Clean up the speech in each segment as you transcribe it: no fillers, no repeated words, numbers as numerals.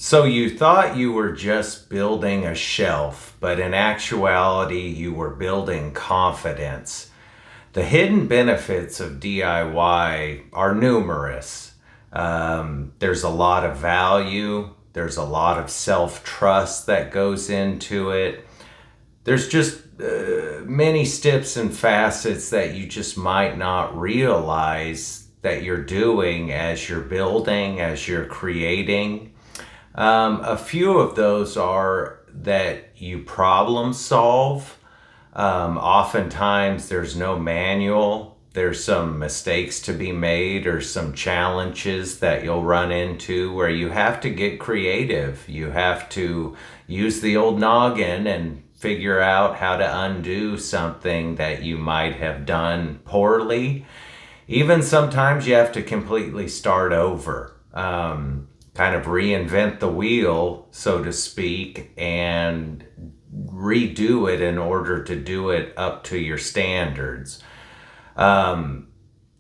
So you thought you were just building a shelf, but in actuality, you were building confidence. The hidden benefits of DIY are numerous. There's a lot of value, there's a lot of self trust that goes into it. There's just many steps and facets that you just might not realize that you're doing as you're building, as you're creating. A few of those are that you problem solve. Oftentimes there's no manual. There's some mistakes to be made or some challenges that you'll run into where you have to get creative. You have to use the old noggin and figure out how to undo something that you might have done poorly. Even sometimes you have to completely start over. Kind of reinvent the wheel, so to speak, and redo it in order to do it up to your standards. The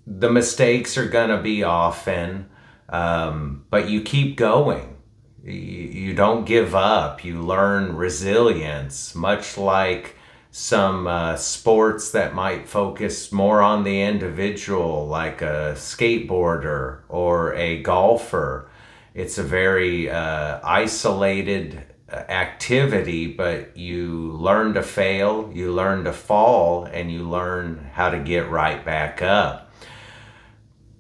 mistakes are going to be often, but you keep going. You don't give up. You learn resilience, much like some sports that might focus more on the individual, like a skateboarder or a golfer. It's a very isolated activity, but you learn to fail, you learn to fall, and you learn how to get right back up.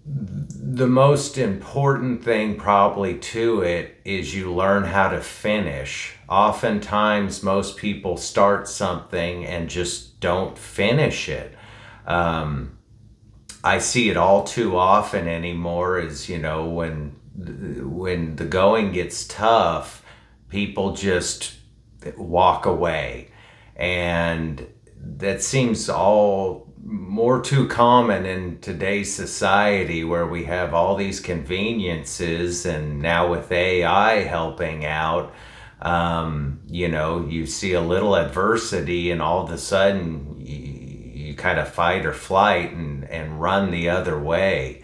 The most important thing probably to it is you learn how to finish. Oftentimes, most people start something and just don't finish it. I see it all too often anymore is, when the going gets tough, people just walk away. And that seems all more too common in today's society where we have all these conveniences, and now with AI helping out, you see a little adversity and all of a sudden you kind of fight or flight and run the other way.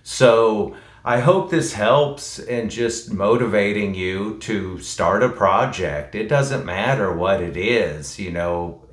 So I hope this helps in just motivating you to start a project. It doesn't matter what it is,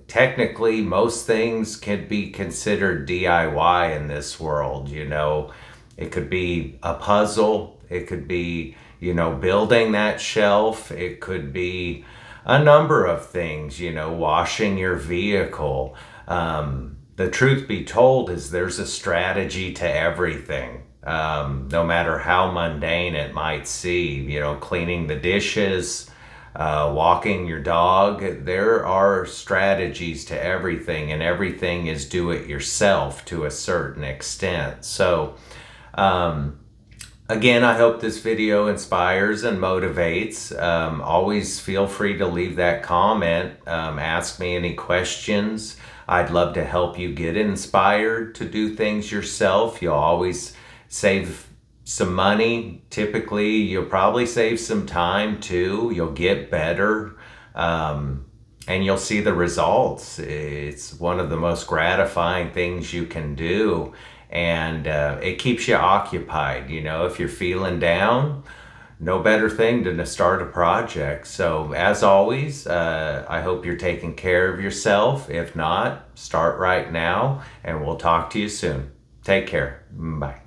technically most things can be considered DIY in this world. It could be a puzzle, it could be, building that shelf, it could be a number of things, washing your vehicle. The truth be told is there's a strategy to everything. No matter how mundane it might seem, cleaning the dishes, walking your dog, there are strategies to everything, and everything is do it yourself to a certain extent. So, again, I hope this video inspires and motivates. Always feel free to leave that comment. Ask me any questions. I'd love to help you get inspired to do things yourself. You'll always save some money. Typically, you'll probably save some time too. You'll get better, and you'll see the results. It's one of the most gratifying things you can do, and it keeps you occupied. If you're feeling down, no better thing than to start a project. So as always, I hope you're taking care of yourself. If not, start right now, and we'll talk to you soon. Take care. Bye.